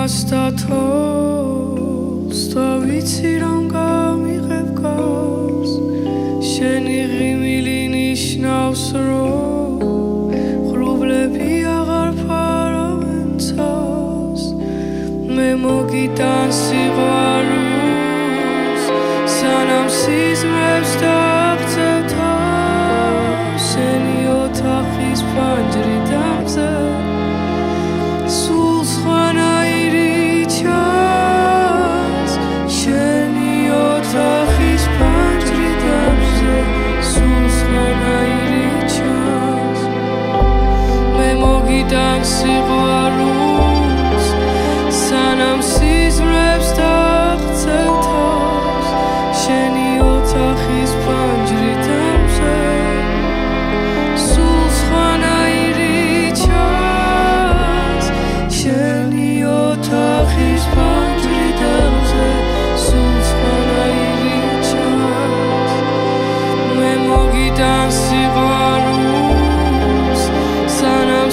Statos, to ვიცი რომ გამიღებ გავს შენი ღიმილი ნიშნავს რომ ღრუბლები აღარ ფარავენ ცას მე მოგიტან სიყვარულს სანამ სიზმრებს დაგწევ თავს შენი ოთახის ფანჯრი დამზე სულ სხვანაირი Dan სიყვარულს სანამ სიზმრებს დაგწევ თავს შენი ოთახის ფანჯრი დამზე სულ სხვანაირი ჩანს შენი ოთახის ფანჯრი დამზე სულ სხვანაირი ჩანს მე მოგიტან სიყვარულს სანამ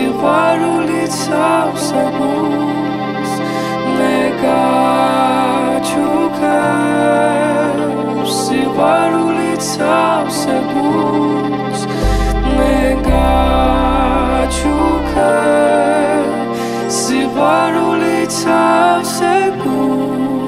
სიყვარულით ავსებულს მე გაჩუქებ სიყვარულით ავსებულს მე გაჩუქებ სიყვარულით ავსებულს